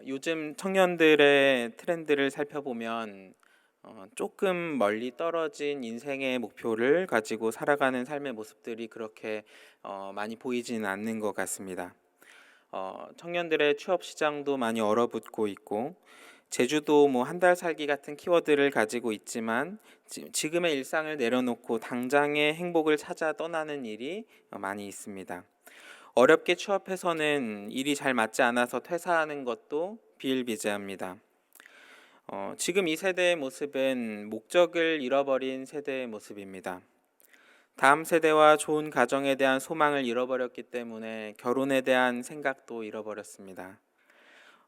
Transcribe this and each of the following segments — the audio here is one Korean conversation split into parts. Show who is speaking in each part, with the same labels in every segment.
Speaker 1: 요즘 청년들의 트렌드를 살펴보면 조금 멀리 떨어진 인생의 목표를 가지고 살아가는 삶의 모습들이 그렇게 많이 보이지는 않는 것 같습니다. 청년들의 취업 시장도 많이 얼어붙고 있고 제주도 뭐 한 달 살기 같은 키워드를 가지고 있지만 지금의 일상을 내려놓고 당장의 행복을 찾아 떠나는 일이 많이 있습니다. 어렵게 취업해서는 일이 잘 맞지 않아서 퇴사하는 것도 비일비재합니다. 지금 이 세대의 모습은 목적을 잃어버린 세대의 모습입니다. 다음 세대와 좋은 가정에 대한 소망을 잃어버렸기 때문에 결혼에 대한 생각도 잃어버렸습니다.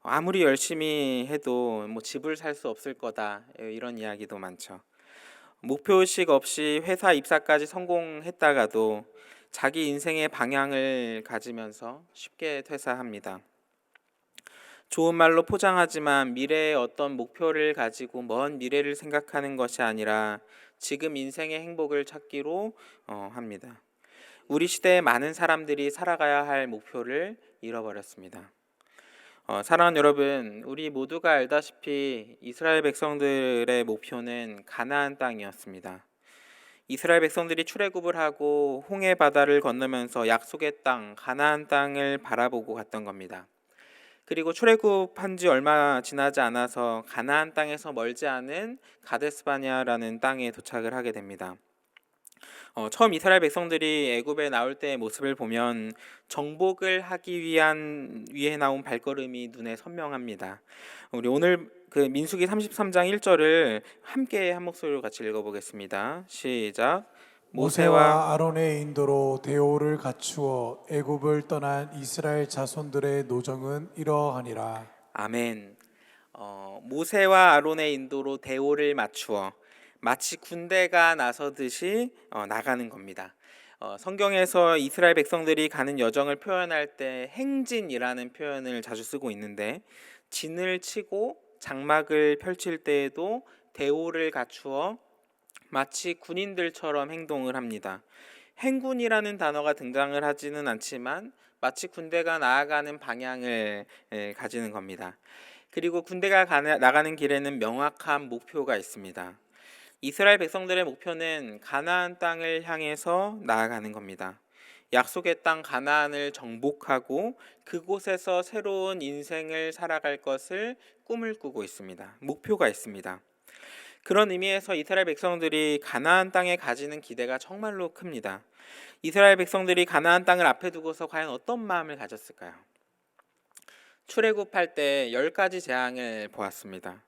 Speaker 1: 아무리 열심히 해도 뭐 집을 살 수 없을 거다 이런 이야기도 많죠. 목표의식 없이 회사 입사까지 성공했다가도 자기 인생의 방향을 가지면서 쉽게 퇴사합니다. 좋은 말로 포장하지만 미래의 어떤 목표를 가지고 먼 미래를 생각하는 것이 아니라 지금 인생의 행복을 찾기로 합니다. 우리 시대의 많은 사람들이 살아가야 할 목표를 잃어버렸습니다. 사랑하는 여러분, 우리 모두가 알다시피 이스라엘 백성들의 목표는 가나안 땅이었습니다. 이스라엘 백성들이 출애굽을 하고 홍해 바다를 건너면서 약속의 땅, 가나안 땅을 바라보고 갔던 겁니다. 그리고 출애굽한 지 얼마 지나지 않아서 가나안 땅에서 멀지 않은 가데스바냐라는 땅에 도착을 하게 됩니다. 처음 이스라엘 백성들이 애굽에 나올 때의 모습을 보면 정복을 하기 위해 나온 발걸음이 눈에 선명합니다. 우리 오늘 그 민수기 33장 1절을 함께 한 목소리로 같이 읽어보겠습니다. 시작. 모세와
Speaker 2: 모세와 아론의 인도로 대오를 갖추어 애굽을 떠난 이스라엘 자손들의 노정은 이러하니라.
Speaker 1: 아멘. 모세와 아론의 인도로 대오를 맞추어 마치 군대가 나서듯이 나가는 겁니다. 성경에서 이스라엘 백성들이 가는 여정을 표현할 때 행진이라는 표현을 자주 쓰고 있는데 진을 치고 장막을 펼칠 때에도 대오를 갖추어 마치 군인들처럼 행동을 합니다. 행군이라는 단어가 등장을 하지는 않지만 마치 군대가 나아가는 방향을 가지는 겁니다. 그리고 군대가 나가는 길에는 명확한 목표가 있습니다. 이스라엘 백성들의 목표는 가나안 땅을 향해서 나아가는 겁니다. 약속의 땅 가나안을 정복하고 그곳에서 새로운 인생을 살아갈 것을 꿈을 꾸고 있습니다. 목표가 있습니다. 그런 의미에서 이스라엘 백성들이 가나안 땅에 가지는 기대가 정말로 큽니다. 이스라엘 백성들이 가나안 땅을 앞에 두고서 과연 어떤 마음을 가졌을까요? 출애굽할 때 10가지 재앙을 보았습니다.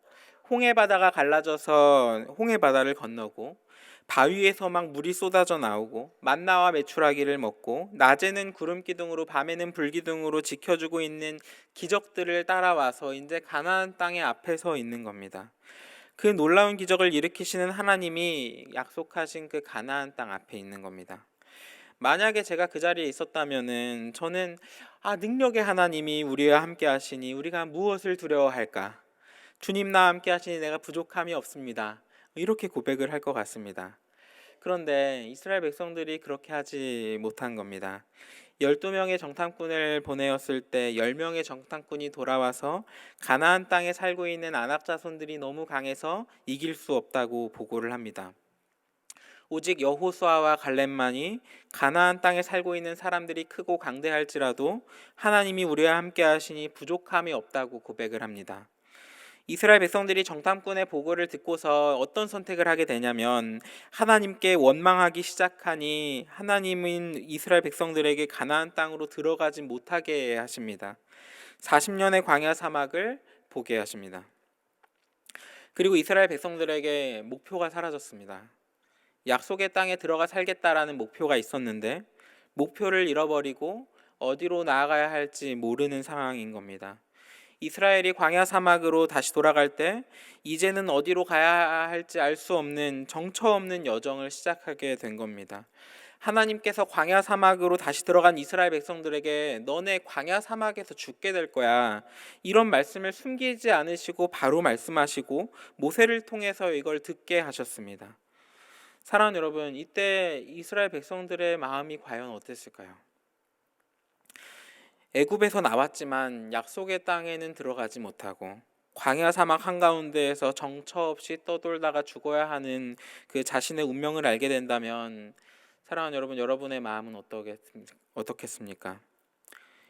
Speaker 1: 홍해 바다가 갈라져서 홍해 바다를 건너고 바위에서 막 물이 쏟아져 나오고 만나와 메추라기를 먹고 낮에는 구름 기둥으로 밤에는 불 기둥으로 지켜주고 있는 기적들을 따라와서 이제 가나안 땅의 앞에 서 있는 겁니다. 그 놀라운 기적을 일으키시는 하나님이 약속하신 그 가나안 땅 앞에 있는 겁니다. 만약에 제가 그 자리에 있었다면은 저는 능력의 하나님이 우리와 함께 하시니 우리가 무엇을 두려워할까? 주님 나와 함께 하시니 내가 부족함이 없습니다. 이렇게 고백을 할 것 같습니다. 그런데 이스라엘 백성들이 그렇게 하지 못한 겁니다. 12명의 정탐꾼을 보내었을 때 10명의 정탐꾼이 돌아와서 가나안 땅에 살고 있는 아낙 자손들이 너무 강해서 이길 수 없다고 보고를 합니다. 오직 여호수아와 갈렙만이 가나안 땅에 살고 있는 사람들이 크고 강대할지라도 하나님이 우리와 함께 하시니 부족함이 없다고 고백을 합니다. 이스라엘 백성들이 정탐꾼의 보고를 듣고서 어떤 선택을 하게 되냐면 하나님께 원망하기 시작하니 하나님은 이스라엘 백성들에게 가나안 땅으로 들어가지 못하게 하십니다. 40년의 광야 사막을 보게 하십니다. 그리고 이스라엘 백성들에게 목표가 사라졌습니다. 약속의 땅에 들어가 살겠다라는 목표가 있었는데 목표를 잃어버리고 어디로 나아가야 할지 모르는 상황인 겁니다. 이스라엘이 광야 사막으로 다시 돌아갈 때 이제는 어디로 가야 할지 알 수 없는 정처 없는 여정을 시작하게 된 겁니다. 하나님께서 광야 사막으로 다시 들어간 이스라엘 백성들에게 너네 광야 사막에서 죽게 될 거야. 이런 말씀을 숨기지 않으시고 바로 말씀하시고 모세를 통해서 이걸 듣게 하셨습니다. 사랑하는 여러분, 이때 이스라엘 백성들의 마음이 과연 어땠을까요? 애굽에서 나왔지만 약속의 땅에는 들어가지 못하고 광야 사막 한가운데에서 정처 없이 떠돌다가 죽어야 하는 그 자신의 운명을 알게 된다면 사랑하는 여러분, 여러분의 마음은 어떻겠습니까?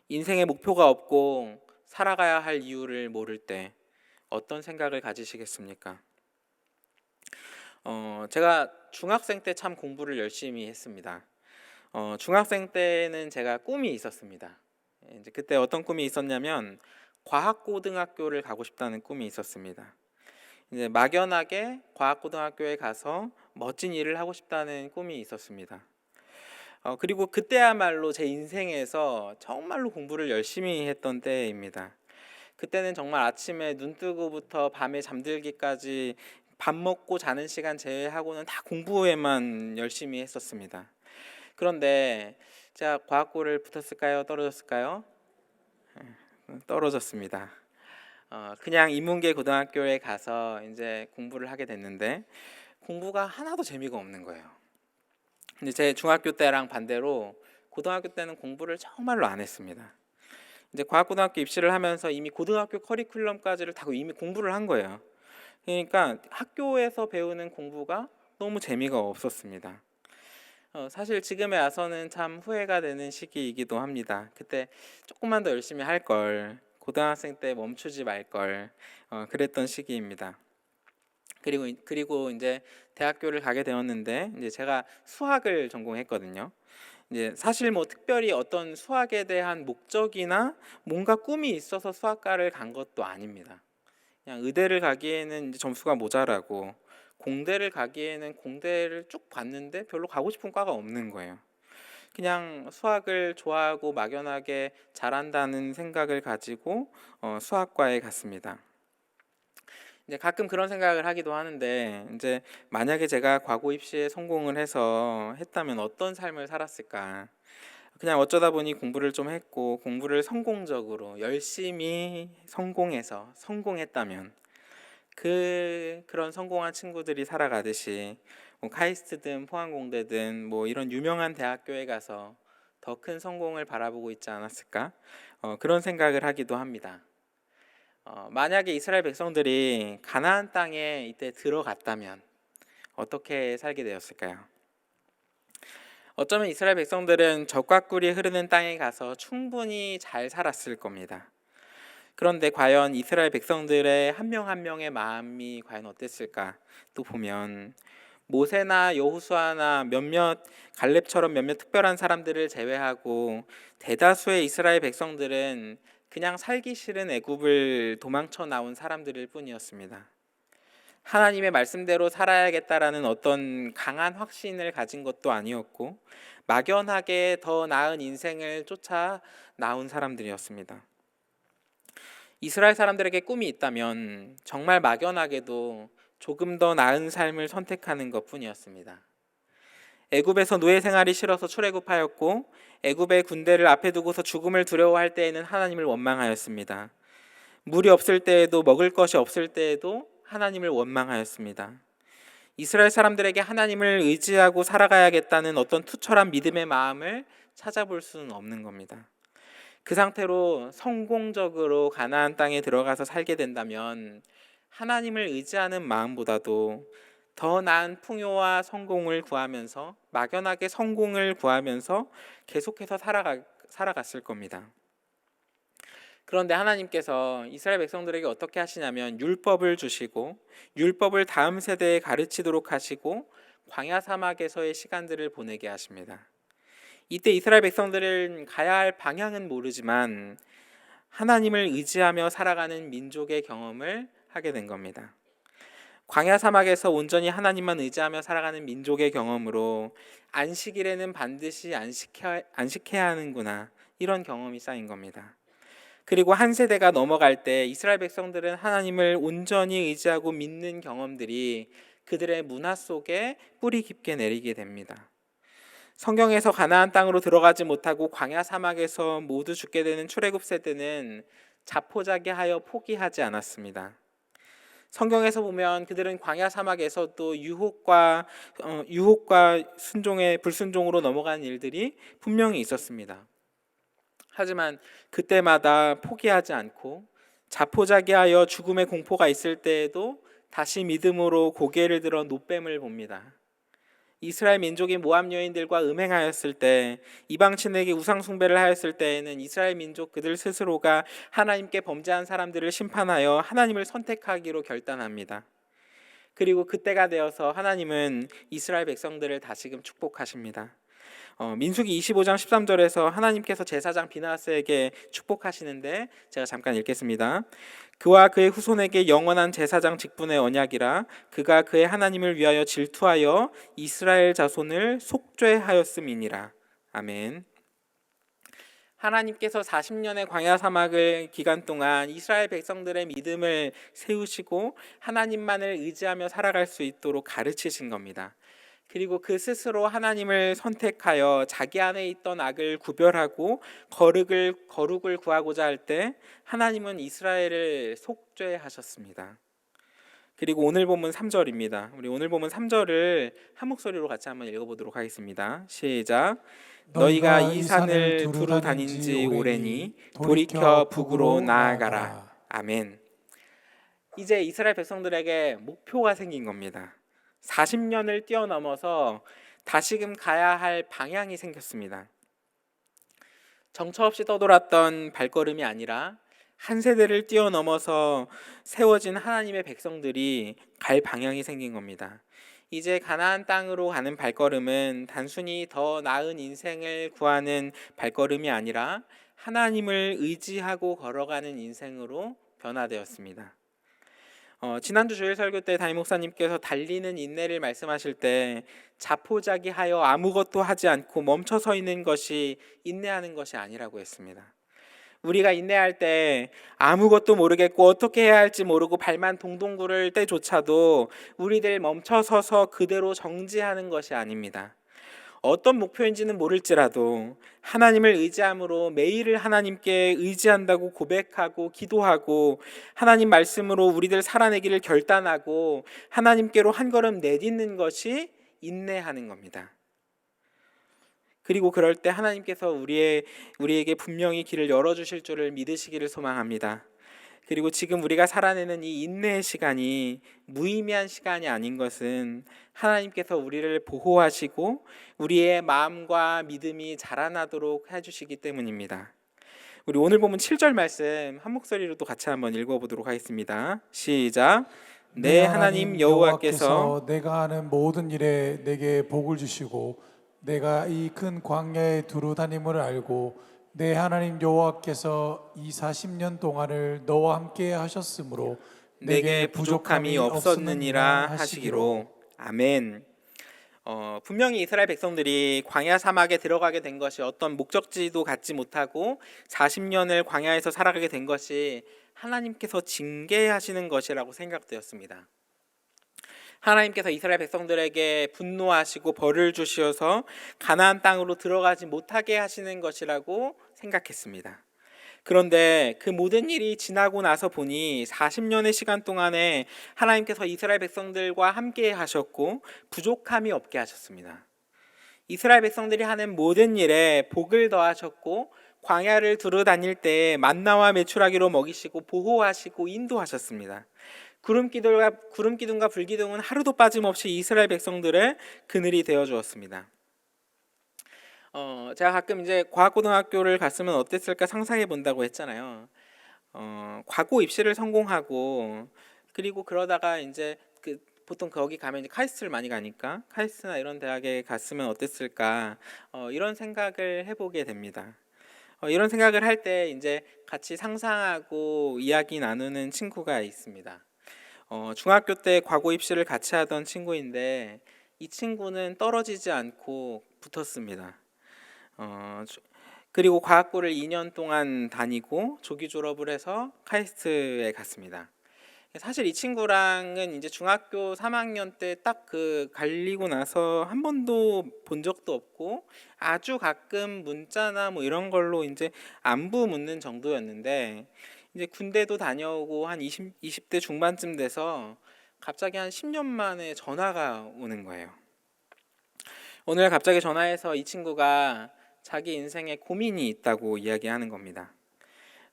Speaker 1: 인생의 목표가 없고 살아가야 할 이유를 모를 때 어떤 생각을 가지시겠습니까? 제가 중학생 때 참 공부를 열심히 했습니다. 중학생 때는 제가 꿈이 있었습니다. 이제 그때 어떤 꿈이 있었냐면 과학고등학교를 가고 싶다는 꿈이 있었습니다. 이제 막연하게 과학고등학교에 가서 멋진 일을 하고 싶다는 꿈이 있었습니다. 그리고 그때야말로 제 인생에서 정말로 공부를 열심히 했던 때입니다. 그때는 정말 아침에 눈 뜨고부터 밤에 잠들기까지 밥 먹고 자는 시간 제외하고는 다 공부에만 열심히 했었습니다. 그런데 제가 과학고를 붙었을까요? 떨어졌을까요? 떨어졌습니다. 그냥 인문계 고등학교에 가서 이제 공부를 하게 됐는데 공부가 하나도 재미가 없는 거예요. 근데 제 중학교 때랑 반대로 고등학교 때는 공부를 정말로 안 했습니다. 이제 과학고등학교 입시를 하면서 이미 고등학교 커리큘럼까지를 다 이미 공부를 한 거예요. 그러니까 학교에서 배우는 공부가 너무 재미가 없었습니다. 사실 지금에 와서는 참 후회가 되는 시기이기도 합니다. 그때 조금만 더 열심히 할 걸, 고등학생 때 멈추지 말 걸, 그랬던 시기입니다. 그리고 이제 대학교를 가게 되었는데 이제 제가 수학을 전공했거든요. 이제 사실 뭐 특별히 어떤 수학에 대한 목적이나 뭔가 꿈이 있어서 수학과를 간 것도 아닙니다. 그냥 의대를 가기에는 이제 점수가 모자라고 공대를 가기에는 공대를 쭉 봤는데 별로 가고 싶은 과가 없는 거예요. 그냥 수학을 좋아하고 막연하게 잘한다는 생각을 가지고 수학과에 갔습니다. 이제 가끔 그런 생각을 하기도 하는데 이제 만약에 제가 과고 입시에 성공을 해서 했다면 어떤 삶을 살았을까? 그냥 어쩌다 보니 공부를 좀 했고 공부를 성공적으로 열심히 성공해서 성공했다면 그런 성공한 친구들이 살아가듯이 뭐 카이스트든 포항공대든 뭐 이런 유명한 대학교에 가서 더 큰 성공을 바라보고 있지 않았을까? 그런 생각을 하기도 합니다. 만약에 이스라엘 백성들이 가나안 땅에 이때 들어갔다면 어떻게 살게 되었을까요? 어쩌면 이스라엘 백성들은 젖과 꿀이 흐르는 땅에 가서 충분히 잘 살았을 겁니다. 그런데 과연 이스라엘 백성들의 한 명 한 명의 마음이 과연 어땠을까? 또 보면 모세나 여호수아나 몇몇 갈렙처럼 몇몇 특별한 사람들을 제외하고 대다수의 이스라엘 백성들은 그냥 살기 싫은 애굽을 도망쳐 나온 사람들일 뿐이었습니다. 하나님의 말씀대로 살아야겠다라는 어떤 강한 확신을 가진 것도 아니었고 막연하게 더 나은 인생을 쫓아 나온 사람들이었습니다. 이스라엘 사람들에게 꿈이 있다면 정말 막연하게도 조금 더 나은 삶을 선택하는 것뿐이었습니다. 애굽에서 노예 생활이 싫어서 출애굽하였고 애굽의 군대를 앞에 두고서 죽음을 두려워할 때에는 하나님을 원망하였습니다. 물이 없을 때에도 먹을 것이 없을 때에도 하나님을 원망하였습니다. 이스라엘 사람들에게 하나님을 의지하고 살아가야겠다는 어떤 투철한 믿음의 마음을 찾아볼 수는 없는 겁니다. 그 상태로 성공적으로 가나안 땅에 들어가서 살게 된다면 하나님을 의지하는 마음보다도 더 나은 풍요와 성공을 구하면서 막연하게 성공을 구하면서 계속해서 살아갔을 겁니다. 그런데 하나님께서 이스라엘 백성들에게 어떻게 하시냐면 율법을 주시고 율법을 다음 세대에 가르치도록 하시고 광야 사막에서의 시간들을 보내게 하십니다. 이때 이스라엘 백성들은 가야 할 방향은 모르지만 하나님을 의지하며 살아가는 민족의 경험을 하게 된 겁니다. 광야 사막에서 온전히 하나님만 의지하며 살아가는 민족의 경험으로 안식일에는 반드시 안식해야 하는구나, 이런 경험이 쌓인 겁니다. 그리고 한 세대가 넘어갈 때 이스라엘 백성들은 하나님을 온전히 의지하고 믿는 경험들이 그들의 문화 속에 뿌리 깊게 내리게 됩니다. 성경에서 가나안 땅으로 들어가지 못하고 광야 사막에서 모두 죽게 되는 출애굽 세대는 자포자기하여 포기하지 않았습니다. 성경에서 보면 그들은 광야 사막에서도 유혹과 순종의 불순종으로 넘어가는 일들이 분명히 있었습니다. 하지만 그때마다 포기하지 않고 자포자기하여 죽음의 공포가 있을 때에도 다시 믿음으로 고개를 들어 노뱀을 봅니다. 이스라엘 민족이 모압 여인들과 음행하였을 때, 이방신에게 우상 숭배를 하였을 때에는 이스라엘 민족 그들 스스로가 하나님께 범죄한 사람들을 심판하여 하나님을 선택하기로 결단합니다. 그리고 그때가 되어서 하나님은 이스라엘 백성들을 다시금 축복하십니다. 민수기 25장 13절에서 하나님께서 제사장 비나스에게 축복하시는데 제가 잠깐 읽겠습니다. 그와 그의 후손에게 영원한 제사장 직분의 언약이라. 그가 그의 하나님을 위하여 질투하여 이스라엘 자손을 속죄하였음이니라. 아멘. 하나님께서 40년의 광야 사막을 기간 동안 이스라엘 백성들의 믿음을 세우시고 하나님만을 의지하며 살아갈 수 있도록 가르치신 겁니다. 그리고 그 스스로 하나님을 선택하여 자기 안에 있던 악을 구별하고 거룩을 구하고자 할 때 하나님은 이스라엘을 속죄하셨습니다. 그리고 오늘 본문 3절입니다. 우리 오늘 본문 3절을 한 목소리로 같이 한번 읽어보도록 하겠습니다. 시작. 너희가 이 산을 두루 다닌 지 오래니 돌이켜 북으로 나아가라. 아멘. 이제 이스라엘 백성들에게 목표가 생긴 겁니다. 40년을 뛰어넘어서 다시금 가야 할 방향이 생겼습니다. 정처 없이 떠돌았던 발걸음이 아니라 한 세대를 뛰어넘어서 세워진 하나님의 백성들이 갈 방향이 생긴 겁니다. 이제 가나안 땅으로 가는 발걸음은 단순히 더 나은 인생을 구하는 발걸음이 아니라 하나님을 의지하고 걸어가는 인생으로 변화되었습니다. 지난주 주일 설교 때 담임 목사님께서 달리는 인내를 말씀하실 때 자포자기하여 아무것도 하지 않고 멈춰 서 있는 것이 인내하는 것이 아니라고 했습니다. 우리가 인내할 때 아무것도 모르겠고 어떻게 해야 할지 모르고 발만 동동 구를 때조차도 우리들 멈춰 서서 그대로 정지하는 것이 아닙니다. 어떤 목표인지는 모를지라도 하나님을 의지함으로 매일을 하나님께 의지한다고 고백하고 기도하고 하나님 말씀으로 우리들 살아내기를 결단하고 하나님께로 한 걸음 내딛는 것이 인내하는 겁니다. 그리고 그럴 때 하나님께서 우리에게 분명히 길을 열어주실 줄을 믿으시기를 소망합니다. 그리고 지금 우리가 살아내는 이 인내의 시간이 무의미한 시간이 아닌 것은 하나님께서 우리를 보호하시고 우리의 마음과 믿음이 자라나도록 해주시기 때문입니다. 우리 오늘 보면 7절 말씀 한 목소리로도 같이 한번 읽어보도록 하겠습니다. 시작. 내 하나님 여호와께서
Speaker 2: 내가 하는 모든 일에 내게 복을 주시고 내가 이 큰 광야에 두루 다님을 알고 내 하나님 여호와께서 이 40년 동안을 너와 함께 하셨으므로
Speaker 1: 내게 부족함이 없었느니라 하시기로. 아멘. 분명히 이스라엘 백성들이 광야 사막에 들어가게 된 것이 어떤 목적지도 갖지 못하고 40년을 광야에서 살아가게 된 것이 하나님께서 징계하시는 것이라고 생각되었습니다. 하나님께서 이스라엘 백성들에게 분노하시고 벌을 주시어서 가나안 땅으로 들어가지 못하게 하시는 것이라고 생각했습니다. 그런데 그 모든 일이 지나고 나서 보니 40년의 시간 동안에 하나님께서 이스라엘 백성들과 함께 하셨고 부족함이 없게 하셨습니다. 이스라엘 백성들이 하는 모든 일에 복을 더하셨고 광야를 두루 다닐 때 만나와 메추라기로 먹이시고 보호하시고 인도하셨습니다. 구름 기둥과 불기둥은 하루도 빠짐없이 이스라엘 백성들의 그늘이 되어 주었습니다. 제가 가끔 이제 과학고등학교를 갔으면 어땠을까 상상해 본다고 했잖아요. 과고 입시를 성공하고 그리고 그러다가 이제 보통 거기 가면 이제 카이스트를 많이 가니까 카이스트나 이런 대학에 갔으면 어땠을까 이런 생각을 해보게 됩니다. 이런 생각을 할 때 이제 같이 상상하고 이야기 나누는 친구가 있습니다. 중학교 때 과고 입시를 같이 하던 친구인데 이 친구는 떨어지지 않고 붙었습니다. 그리고 과학고를 2년 동안 다니고 조기 졸업을 해서 카이스트에 갔습니다. 사실 이 친구랑은 이제 중학교 3학년 때 딱 갈리고 나서 한 번도 본 적도 없고 아주 가끔 문자나 뭐 이런 걸로 이제 안부 묻는 정도였는데 이제 군대도 다녀오고 한 20대 중반쯤 돼서 갑자기 한 10년 만에 전화가 오는 거예요. 오늘 갑자기 전화해서 이 친구가 자기 인생에 고민이 있다고 이야기하는 겁니다.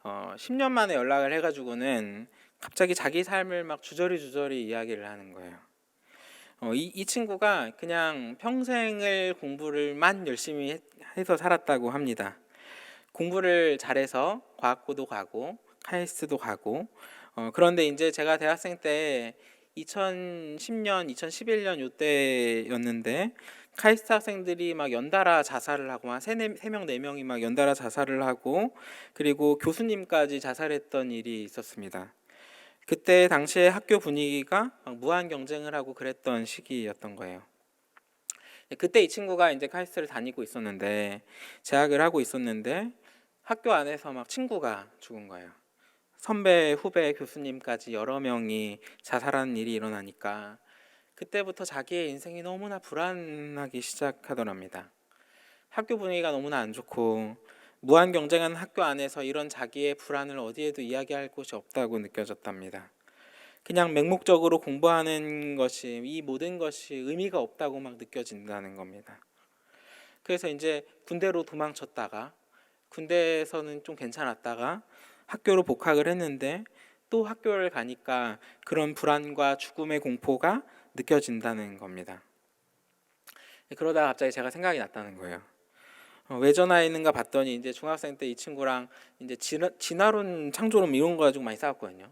Speaker 1: 10년 만에 연락을 해가지고는 갑자기 자기 삶을 막 주저리 이야기를 하는 거예요. 이 친구가 그냥 평생을 공부를만 열심히 해서 살았다고 합니다. 공부를 잘해서 과학고도 가고 카이스트도 가고, 그런데 이제 제가 대학생 때 2010년, 2011년 요때였는데 카이스트 학생들이 막 연달아 자살을 하고 한 3명, 4명이 막 연달아 자살을 하고, 그리고 교수님까지 자살했던 일이 있었습니다. 그때 당시에 학교 분위기가 막 무한 경쟁을 하고 그랬던 시기였던 거예요. 그때 이 친구가 이제 카이스트를 다니고 있었는데, 재학을 하고 있었는데 학교 안에서 막 친구가 죽은 거예요. 선배, 후배, 교수님까지 여러 명이 자살하는 일이 일어나니까 그때부터 자기의 인생이 너무나 불안하기 시작하더랍니다. 학교 분위기가 너무나 안 좋고 무한 경쟁하는 학교 안에서 이런 자기의 불안을 어디에도 이야기할 곳이 없다고 느껴졌답니다. 그냥 맹목적으로 공부하는 것이, 이 모든 것이 의미가 없다고 막 느껴진다는 겁니다. 그래서 이제 군대로 도망쳤다가, 군대에서는 좀 괜찮았다가 학교로 복학을 했는데, 또 학교를 가니까 그런 불안과 죽음의 공포가 느껴진다는 겁니다. 그러다가 갑자기 제가 생각이 났다는 거예요. 왜 전화했는가 봤더니 이제 중학생 때 이 친구랑 이제 진화론, 창조론 이런 거 가지고 많이 싸웠거든요.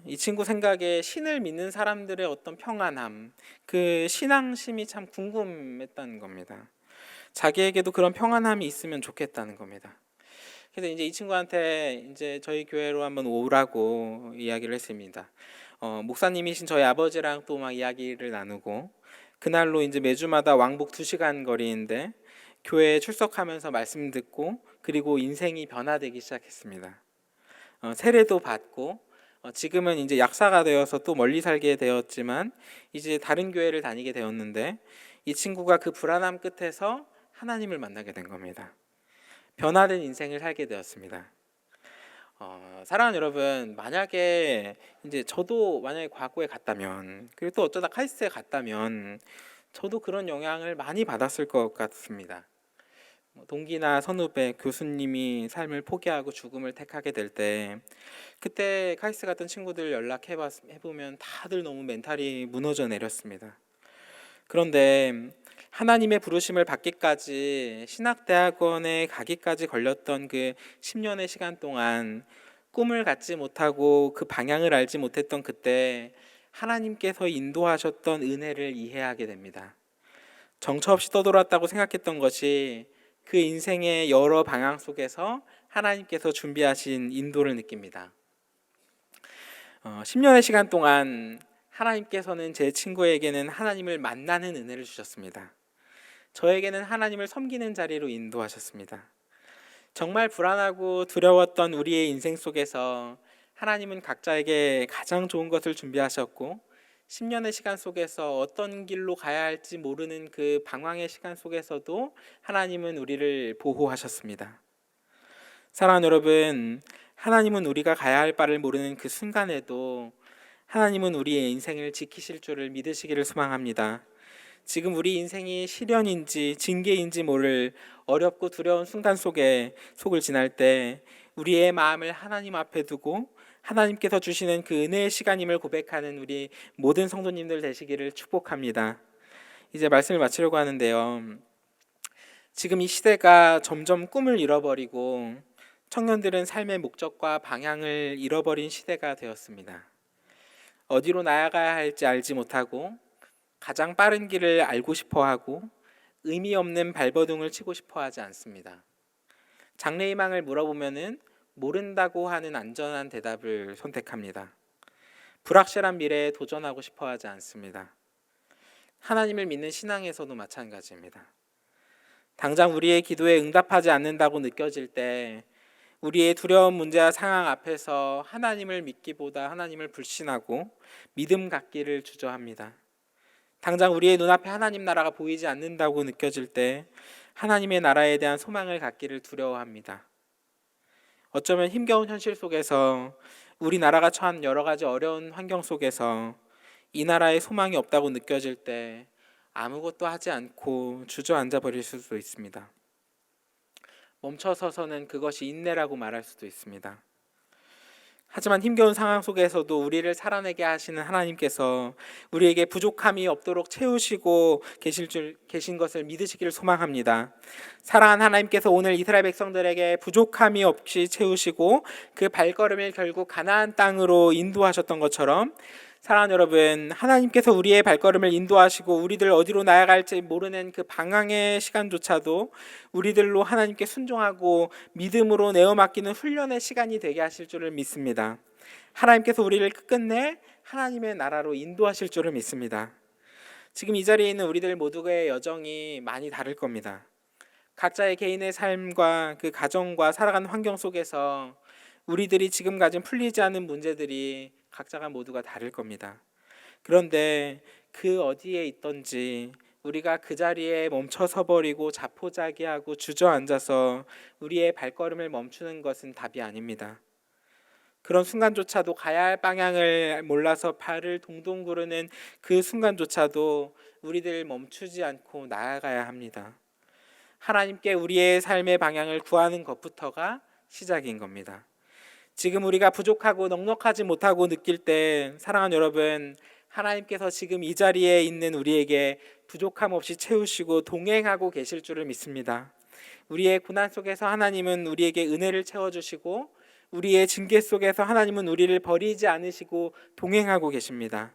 Speaker 1: 이 친구 생각에 신을 믿는 사람들의 어떤 평안함, 그 신앙심이 참 궁금했다는 겁니다. 자기에게도 그런 평안함이 있으면 좋겠다는 겁니다. 그래서 이제 이 친구한테 이제 저희 교회로 한번 오라고 이야기를 했습니다. 목사님이신 저희 아버지랑 또 막 이야기를 나누고, 그날로 이제 매주마다 왕복 2시간 거리인데 교회에 출석하면서 말씀 듣고, 그리고 인생이 변화되기 시작했습니다. 세례도 받고, 지금은 이제 약사가 되어서 또 멀리 살게 되었지만 이제 다른 교회를 다니게 되었는데, 이 친구가 그 불안함 끝에서 하나님을 만나게 된 겁니다. 변화된 인생을 살게 되었습니다. 사랑하는 여러분, 만약에 이제 저도 만약에 과거에 갔다면, 그리고 또 어쩌다 카이스트에 갔다면 저도 그런 영향을 많이 받았을 것 같습니다. 동기나 선후배, 교수님이 삶을 포기하고 죽음을 택하게 될 때, 그때 카이스트 갔던 친구들 해보면 다들 너무 멘탈이 무너져 내렸습니다. 그런데 하나님의 부르심을 받기까지, 신학대학원에 가기까지 걸렸던 그 10년의 시간 동안 꿈을 갖지 못하고 그 방향을 알지 못했던 그때 하나님께서 인도하셨던 은혜를 이해하게 됩니다. 정처 없이 떠돌았다고 생각했던 것이 그 인생의 여러 방향 속에서 하나님께서 준비하신 인도를 느낍니다. 10년의 시간 동안 하나님께서는 제 친구에게는 하나님을 만나는 은혜를 주셨습니다. 저에게는 하나님을 섬기는 자리로 인도하셨습니다. 정말 불안하고 두려웠던 우리의 인생 속에서 하나님은 각자에게 가장 좋은 것을 준비하셨고, 10년의 시간 속에서 어떤 길로 가야 할지 모르는 그 방황의 시간 속에서도 하나님은 우리를 보호하셨습니다. 사랑하는 여러분, 하나님은 우리가 가야 할 바를 모르는 그 순간에도 하나님은 우리의 인생을 지키실 줄을 믿으시기를 소망합니다. 지금 우리 인생이 시련인지 징계인지 모를 어렵고 두려운 순간 속에 속을 지날 때 우리의 마음을 하나님 앞에 두고 하나님께서 주시는 그 은혜의 시간임을 고백하는 우리 모든 성도님들 되시기를 축복합니다. 이제 말씀을 마치려고 하는데요. 지금 이 시대가 점점 꿈을 잃어버리고 청년들은 삶의 목적과 방향을 잃어버린 시대가 되었습니다. 어디로 나아가야 할지 알지 못하고 가장 빠른 길을 알고 싶어하고 의미 없는 발버둥을 치고 싶어하지 않습니다. 장래희망을 물어보면은 모른다고 하는 안전한 대답을 선택합니다. 불확실한 미래에 도전하고 싶어하지 않습니다. 하나님을 믿는 신앙에서도 마찬가지입니다. 당장 우리의 기도에 응답하지 않는다고 느껴질 때 우리의 두려운 문제와 상황 앞에서 하나님을 믿기보다 하나님을 불신하고 믿음 갖기를 주저합니다. 당장 우리의 눈앞에 하나님 나라가 보이지 않는다고 느껴질 때 하나님의 나라에 대한 소망을 갖기를 두려워합니다. 어쩌면 힘겨운 현실 속에서 우리나라가 처한 여러 가지 어려운 환경 속에서 이 나라에 소망이 없다고 느껴질 때 아무것도 하지 않고 주저앉아 버릴 수도 있습니다. 멈춰서서는 그것이 인내라고 말할 수도 있습니다. 하지만 힘겨운 상황 속에서도 우리를 살아내게 하시는 하나님께서 우리에게 부족함이 없도록 채우시고 계신 것을 믿으시기를 소망합니다. 사랑하는 하나님께서 오늘 이스라엘 백성들에게 부족함이 없이 채우시고 그 발걸음을 결국 가나안 땅으로 인도하셨던 것처럼, 사랑하는 여러분, 하나님께서 우리의 발걸음을 인도하시고 우리들 어디로 나아갈지 모르는 그 방황의 시간조차도 우리들로 하나님께 순종하고 믿음으로 내어 맡기는 훈련의 시간이 되게 하실 줄을 믿습니다. 하나님께서 우리를 끝끝내 하나님의 나라로 인도하실 줄을 믿습니다. 지금 이 자리에 있는 우리들 모두의 여정이 많이 다를 겁니다. 각자의 개인의 삶과 그 가정과 살아가는 환경 속에서 우리들이 지금 가진 풀리지 않은 문제들이 각자가 모두가 다를 겁니다. 그런데 그 어디에 있던지 우리가 그 자리에 멈춰서 버리고 자포자기하고 주저앉아서 우리의 발걸음을 멈추는 것은 답이 아닙니다. 그런 순간조차도 가야 할 방향을 몰라서 발을 동동 구르는 그 순간조차도 우리들 멈추지 않고 나아가야 합니다. 하나님께 우리의 삶의 방향을 구하는 것부터가 시작인 겁니다. 지금 우리가 부족하고 넉넉하지 못하고 느낄 때, 사랑하는 여러분, 하나님께서 지금 이 자리에 있는 우리에게 부족함 없이 채우시고 동행하고 계실 줄을 믿습니다. 우리의 고난 속에서 하나님은 우리에게 은혜를 채워주시고 우리의 징계 속에서 하나님은 우리를 버리지 않으시고 동행하고 계십니다.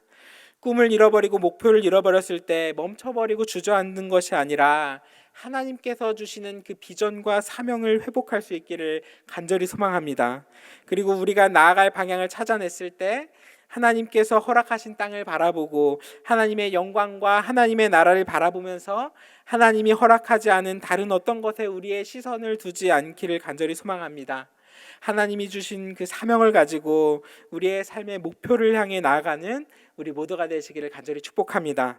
Speaker 1: 꿈을 잃어버리고 목표를 잃어버렸을 때 멈춰버리고 주저앉는 것이 아니라 하나님께서 주시는 그 비전과 사명을 회복할 수 있기를 간절히 소망합니다. 그리고 우리가 나아갈 방향을 찾아냈을 때 하나님께서 허락하신 땅을 바라보고 하나님의 영광과 하나님의 나라를 바라보면서 하나님이 허락하지 않은 다른 어떤 것에 우리의 시선을 두지 않기를 간절히 소망합니다. 하나님이 주신 그 사명을 가지고 우리의 삶의 목표를 향해 나아가는 우리 모두가 되시기를 간절히 축복합니다.